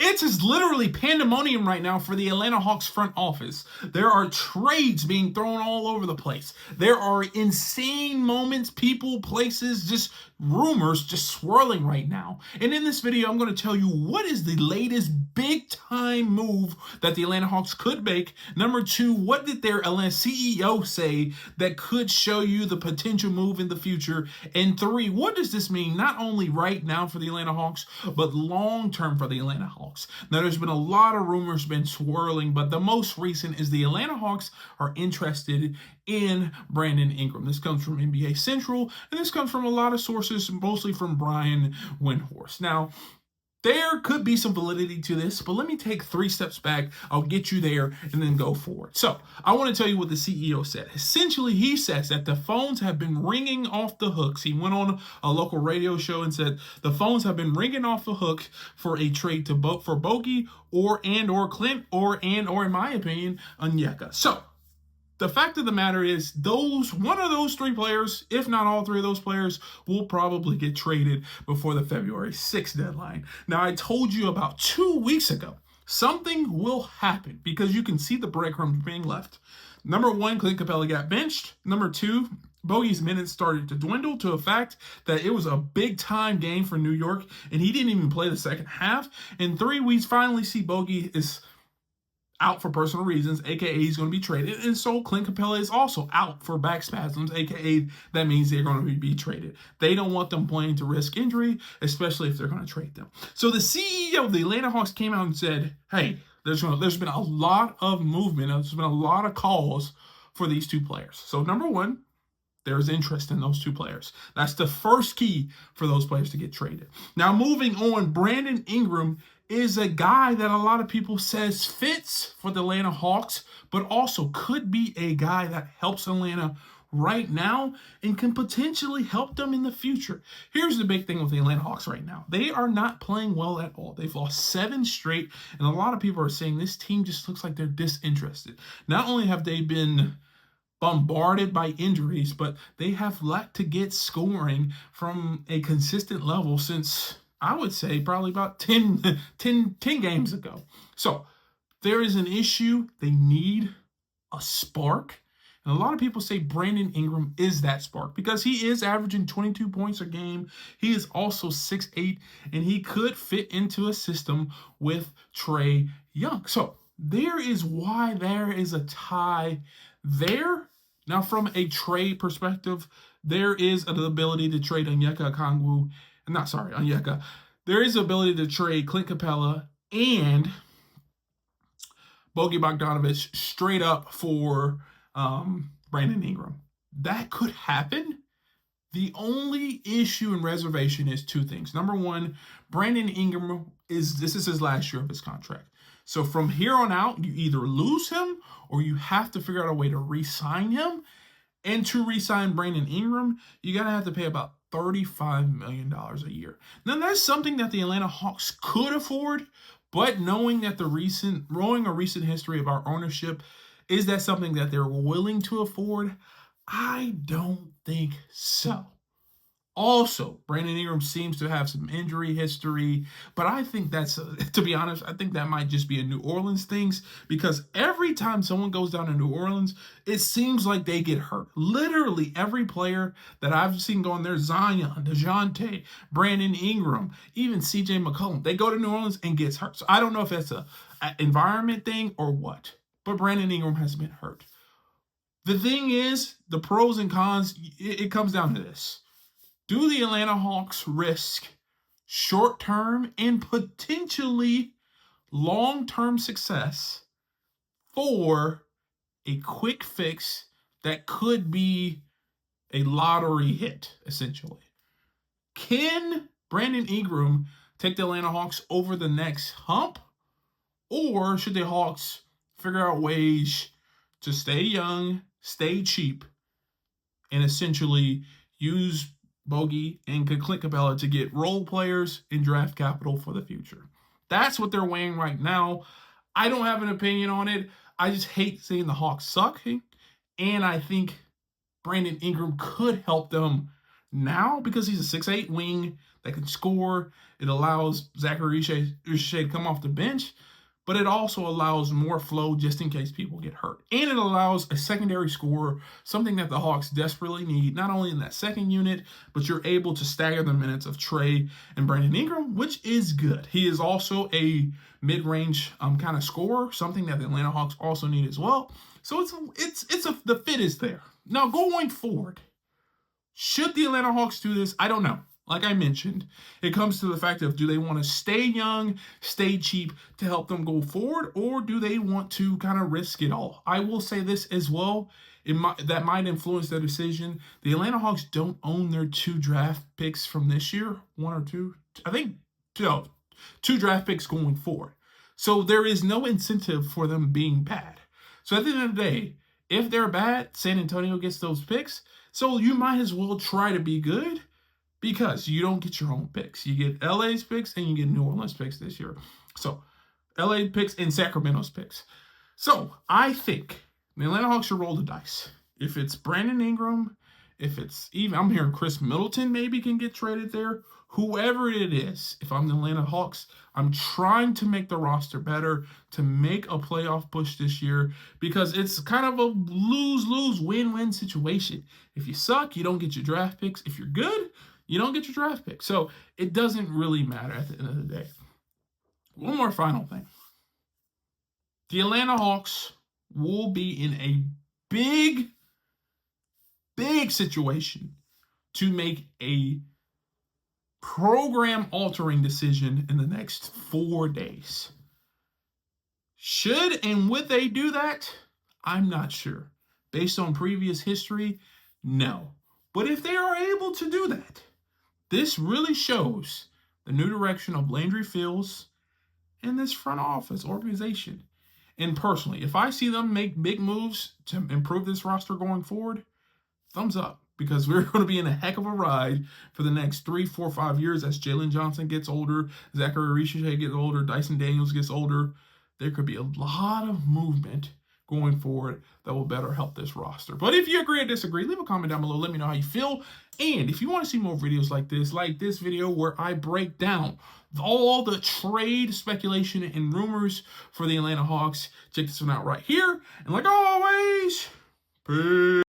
It is literally pandemonium right now for the Atlanta Hawks front office. There are trades being thrown all over the place. There are insane moments, people, places, just rumors just swirling right now. And in this video, I'm going to tell you what is the latest big time move that the Atlanta Hawks could make. Number two, what did their Atlanta CEO say that could show you the potential move in the future? And three, what does this mean not only right now for the Atlanta Hawks, but long term for the Atlanta Hawks? Now, there's been a lot of rumors been swirling, but the most recent is the Atlanta Hawks are interested in Brandon Ingram. This comes from NBA Central, and this comes from a lot of sources, mostly from Brian Windhorst. Now, there could be some validity to this, but let me take 3 steps back. I'll get you there and then go forward. So I want to tell you what the CEO said. Essentially, he says that the phones have been ringing off the hooks. He went on a local radio show and said the phones have been ringing off the hook for a trade for Bogey or Clint or in my opinion, Onyeka. So the fact of the matter is, one of those 3 players, if not all 3 of those players, will probably get traded before the February 6th deadline. Now, I told you about 2 weeks ago, something will happen because you can see the breadcrumbs being left. Number 1, Clint Capella got benched. Number 2, Bogey's minutes started to dwindle to a fact that it was a big-time game for New York, and he didn't even play the second half. And 3, we finally see Bogey is out for personal reasons, aka he's going to be traded, and so Clint Capella is also out for back spasms, aka that means they're going to be traded. They don't want them playing to risk injury, especially if they're going to trade them. So the CEO of the Atlanta Hawks came out and said, hey, there's been a lot of movement, there's been a lot of calls for these 2 players. So number 1, there's interest in those 2 players. That's the first key for those players to get traded. Now, moving on, Brandon Ingram is a guy that a lot of people says fits for the Atlanta Hawks, but also could be a guy that helps Atlanta right now and can potentially help them in the future. Here's the big thing with the Atlanta Hawks right now. They are not playing well at all. They've lost 7 straight, and a lot of people are saying this team just looks like they're disinterested. Not only have they been bombarded by injuries, but they have lacked to get scoring from a consistent level since, I would say, probably about 10 games ago. So there is an issue. They need a spark. And a lot of people say Brandon Ingram is that spark because he is averaging 22 points a game. He is also 6'8", and he could fit into a system with Trae Young. So there is why there is a tie there. Now, from a trade perspective, there is an ability to trade Onyeka. There is ability to trade Clint Capella and Bogey Bogdanovic straight up for Brandon Ingram. That could happen. The only issue and reservation is 2 things. Number 1, Brandon Ingram this is his last year of his contract. So from here on out, you either lose him or you have to figure out a way to re-sign him. And to re-sign Brandon Ingram, you're going to have to pay about $35 million a year. Now, that's something that the Atlanta Hawks could afford, but knowing a recent history of our ownership, is that something that they're willing to afford? I don't think so. Also, Brandon Ingram seems to have some injury history, but I think to be honest, I think that might just be a New Orleans thing because every time someone goes down to New Orleans, it seems like they get hurt. Literally every player that I've seen going there, Zion, DeJounte, Brandon Ingram, even CJ McCollum, they go to New Orleans and gets hurt. So I don't know if that's an environment thing or what, but Brandon Ingram has been hurt. The thing is, the pros and cons, it comes down to this. Do the Atlanta Hawks risk short-term and potentially long-term success for a quick fix that could be a lottery hit, essentially? Can Brandon Ingram take the Atlanta Hawks over the next hump? Or should the Hawks figure out ways to stay young, stay cheap, and essentially use Bogey and Clint Capella to get role players and draft capital for the future? That's what they're weighing right now. I don't have an opinion on it. I just hate seeing the Hawks suck. And I think Brandon Ingram could help them now because he's a 6'8" wing that can score. It allows Zachary Richey to come off the bench, but it also allows more flow just in case people get hurt. And it allows a secondary scorer, something that the Hawks desperately need, not only in that second unit, but you're able to stagger the minutes of Trey and Brandon Ingram, which is good. He is also a mid-range kind of scorer, something that the Atlanta Hawks also need as well. So the fit is there. Now going forward, should the Atlanta Hawks do this? I don't know. Like I mentioned, it comes to the fact of, do they want to stay young, stay cheap to help them go forward, or do they want to kind of risk it all? I will say this as well. That might influence their decision. The Atlanta Hawks don't own their 2 draft picks from this year. 1 or 2? I think 2 draft picks going forward. So there is no incentive for them being bad. So at the end of the day, if they're bad, San Antonio gets those picks. So you might as well try to be good, because you don't get your own picks. You get LA's picks and you get New Orleans picks this year. So LA picks and Sacramento's picks. So I think the Atlanta Hawks should roll the dice. If it's Brandon Ingram, if it's even, I'm hearing Chris Middleton maybe can get traded there. Whoever it is, if I'm the Atlanta Hawks, I'm trying to make the roster better, to make a playoff push this year, because it's kind of a lose-lose, win-win situation. If you suck, you don't get your draft picks. If you're good, you don't get your draft pick. So it doesn't really matter at the end of the day. One more final thing. The Atlanta Hawks will be in a big situation to make a program-altering decision in the next 4 days. Should and would they do that? I'm not sure. Based on previous history, no. But if they are able to do that, this really shows the new direction of Landry Fields and this front office organization. And personally, if I see them make big moves to improve this roster going forward, thumbs up. Because we're going to be in a heck of a ride for the next 3, 4, 5 years as Jalen Johnson gets older, Zachary Richey gets older, Dyson Daniels gets older. There could be a lot of movement going forward that will better help this roster. But if you agree or disagree, leave a comment down below. Let me know how you feel. And if you want to see more videos like this video where I break down all the trade speculation and rumors for the Atlanta Hawks, check this one out right here. And like always, peace.